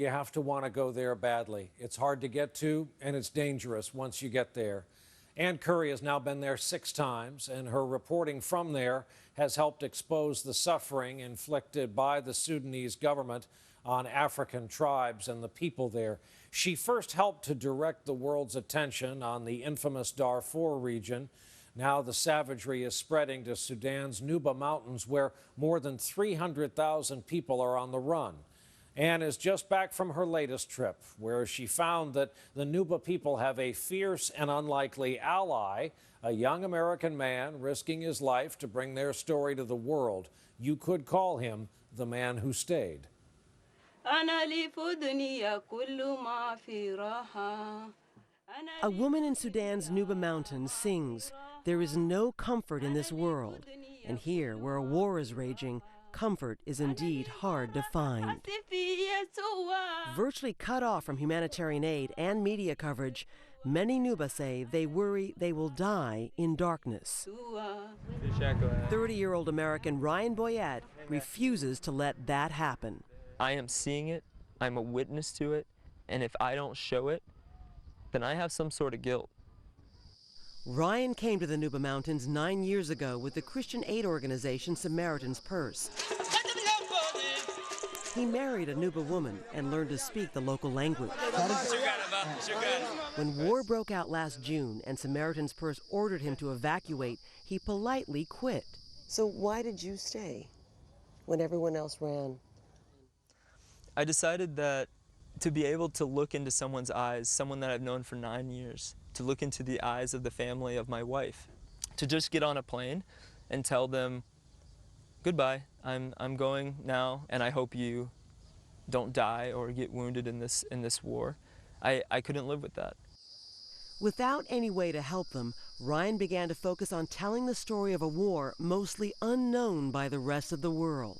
you have to want to go there badly. It's hard to get to, and it's dangerous once you get there. Ann Curry has now been there 6 times, and her reporting from there has helped expose the suffering inflicted by the Sudanese government on African tribes and the people there. She first helped to direct the world's attention on the infamous Darfur region. Now the savagery is spreading to Sudan's Nuba Mountains, where more than 300,000 people are on the run. Ann is just back from her latest trip, where she found that the Nuba people have a fierce and unlikely ally, a young American man risking his life to bring their story to the world. You could call him the man who stayed. A woman in Sudan's Nuba Mountains sings, "There is no comfort in this world." And here, where a war is raging, comfort is indeed hard to find. Virtually cut off from humanitarian aid and media coverage, many Nuba say they worry they will die in darkness. 30-year-old American Ryan Boyette refuses to let that happen. I am seeing it, I'm a witness to it, and if I don't show it, then I have some sort of guilt. Ryan came to the Nuba Mountains 9 years ago with the Christian aid organization Samaritan's Purse. He married a Nuba woman and learned to speak the local language. When war broke out last June and Samaritan's Purse ordered him to evacuate, he politely quit. So why did you stay when everyone else ran? I decided that to be able to look into someone's eyes, someone that I've known for 9 years, to look into the eyes of the family of my wife, to just get on a plane and tell them, goodbye, I'm going now, and I hope you don't die or get wounded in this war. I couldn't live with that. Without any way to help them, Ryan began to focus on telling the story of a war mostly unknown by the rest of the world.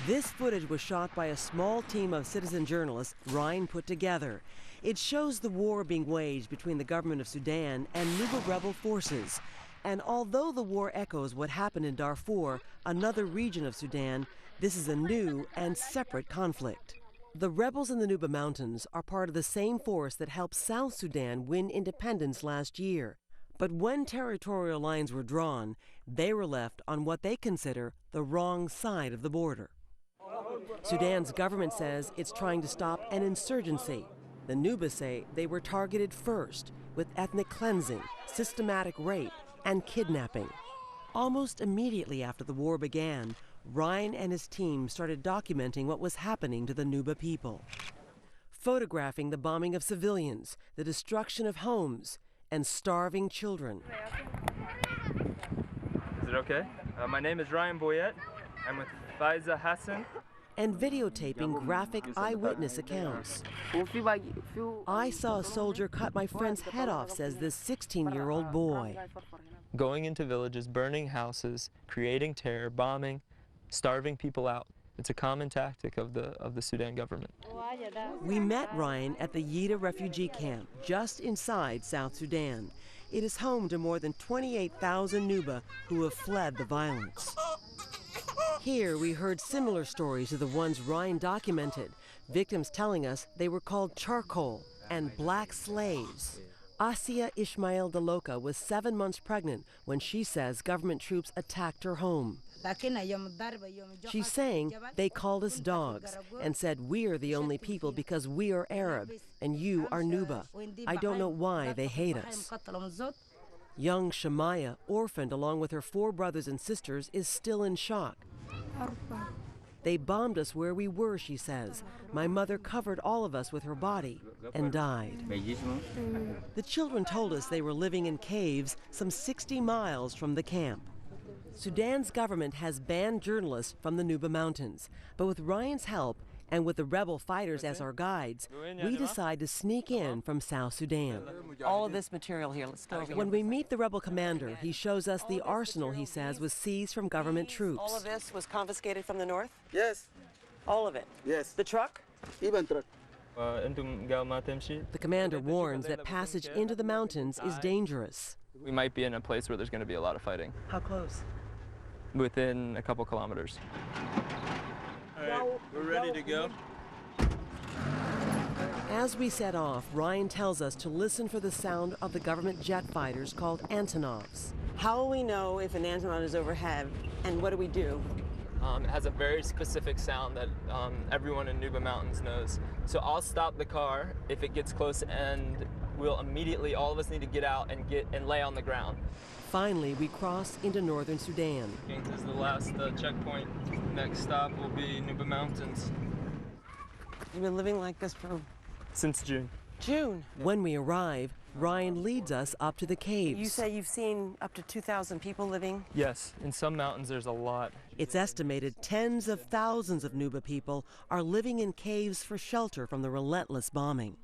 This footage was shot by a small team of citizen journalists Ryan put together. It shows the war being waged between the government of Sudan and Nuba rebel forces. And although the war echoes what happened in Darfur, another region of Sudan, this is a new and separate conflict. The rebels in the Nuba Mountains are part of the same force that helped South Sudan win independence last year. But when territorial lines were drawn, they were left on what they consider the wrong side of the border. Sudan's government says it's trying to stop an insurgency. The Nuba say they were targeted first with ethnic cleansing, systematic rape, and kidnapping. Almost immediately after the war began, Ryan and his team started documenting what was happening to the Nuba people, photographing the bombing of civilians, the destruction of homes, and starving children. Is it okay? My name is Ryan Boyette. I'm with Faiza Hassan. And videotaping graphic eyewitness accounts. "I saw a soldier cut my friend's head off," says this 16-year-old boy. Going into villages, burning houses, creating terror, bombing, starving people out. It's a common tactic of the Sudan government. We met Ryan at the Yida refugee camp just inside South Sudan. It is home to more than 28,000 Nuba who have fled the violence. Here we heard similar stories to the ones Ryan documented, victims telling us they were called charcoal and black slaves. Asia Ismail Daloka was 7 months pregnant when she says government troops attacked her home. She's saying they called us dogs and said we're the only people because we are Arab and you are Nuba. I don't know why they hate us. Young Shamaya, orphaned along with her 4 brothers and sisters, is still in shock. They bombed us where we were, she says. My mother covered all of us with her body and died. The children told us they were living in caves some 60 miles from the camp. Sudan's government has banned journalists from the Nuba Mountains, but with Ryan's help and with the rebel fighters as our guides, we decide to sneak in from South Sudan. All of this material here, let's go over here. When we meet the rebel commander, he shows us the arsenal he says was seized from government troops. All of this was confiscated from the north? Yes. All of it? Yes. The truck? Even truck. The commander warns that passage into the mountains is dangerous. We might be in a place where there's going to be a lot of fighting. How close? Within a couple kilometers. All right, we're ready to go. As we set off, Ryan tells us to listen for the sound of the government jet fighters called Antonovs. How will we know if an Antonov is overhead, and what do we do? It has a very specific sound that everyone in Nuba Mountains knows. So I'll stop the car if it gets close, and we'll immediately, all of us need to get out and lay on the ground. Finally, we cross into northern Sudan. This is the last checkpoint. Next stop will be Nuba Mountains. You've been living like this for Since June. June. When we arrive, Ryan leads us up to the caves. You say you've seen up to 2,000 people living? Yes, in some mountains there's a lot. It's estimated tens of thousands of Nuba people are living in caves for shelter from the relentless bombing.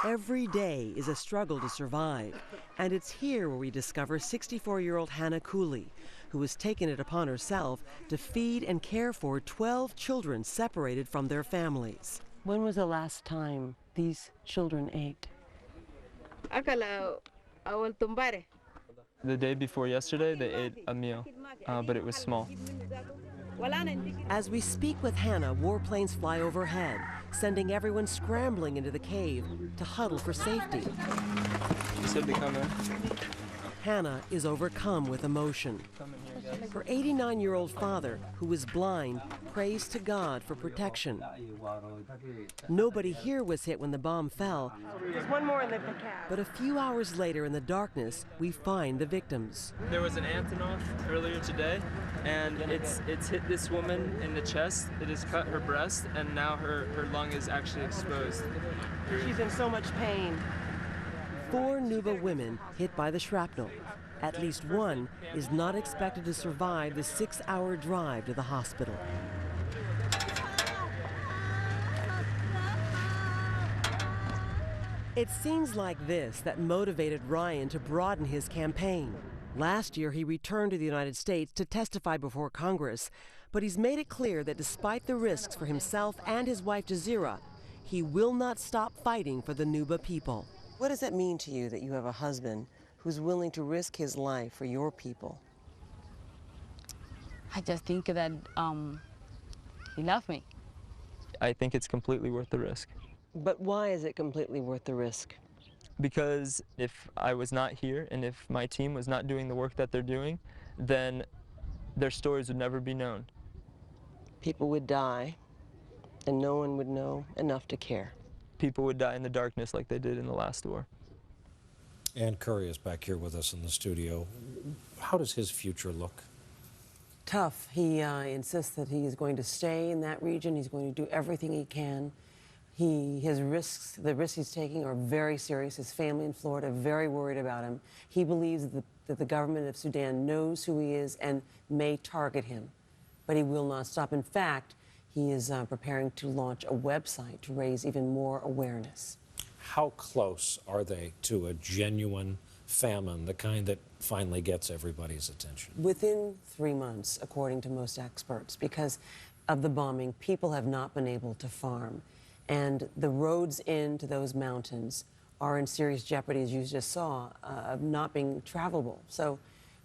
Every day is a struggle to survive, and it's here where we discover 64-year-old Hannah Cooley, who has taken it upon herself to feed and care for 12 children separated from their families. When was the last time these children ate? The day before yesterday, they ate a meal, but it was small. As we speak with Hannah, warplanes fly overhead, sending everyone scrambling into the cave to huddle for safety. She said to come in. Hannah is overcome with emotion. Her 89-year-old father, who is blind, prays to God for protection. Nobody here was hit when the bomb fell. There's one more in the cab. But a few hours later in the darkness, we find the victims. There was an Antonov earlier today, and it's hit this woman in the chest. It has cut her breast, and now her lung is actually exposed. She's in so much pain. 4 Nuba women hit by the shrapnel. At least one is not expected to survive the 6-hour drive to the hospital. It's scenes like this that motivated Ryan to broaden his campaign. Last year, he returned to the United States to testify before Congress, but he's made it clear that despite the risks for himself and his wife Jazeera, he will not stop fighting for the Nuba people. What does it mean to you that you have a husband who's willing to risk his life for your people? I just think that he loves me. I think it's completely worth the risk. But why is it completely worth the risk? Because if I was not here and if my team was not doing the work that they're doing, then their stories would never be known. People would die, and no one would know enough to care. People would die in the darkness like they did in the last war. Ann Curry is back here with us in the studio. How does his future look? Tough. He insists that he is going to stay in that region. He's going to do everything he can. The risks he's taking are very serious. His family in Florida are very worried about him. He believes that the government of Sudan knows who he is and may target him, but he will not stop. In fact, he is preparing to launch a website to raise even more awareness. How close are they to a genuine famine, the kind that finally gets everybody's attention? Within 3 months, according to most experts, because of the bombing, people have not been able to farm. And the roads into those mountains are in serious jeopardy, as you just saw, of not being travelable. So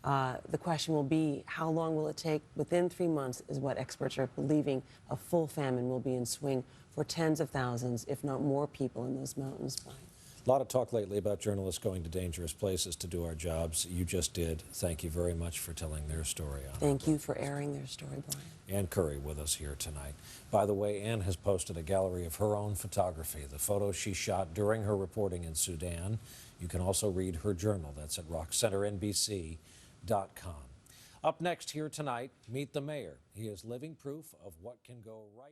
the question will be, how long will it take? Within 3 months is what experts are believing a full famine will be in swing for tens of thousands, if not more people in those mountains. A lot of talk lately about journalists going to dangerous places to do our jobs. You just did. Thank you very much for telling their story. Thank you for airing their story, Brian. Ann Curry with us here tonight. By the way, Ann has posted a gallery of her own photography, the photos she shot during her reporting in Sudan. You can also read her journal. That's at rockcenternbc.com. Up next here tonight, meet the mayor. He is living proof of what can go right.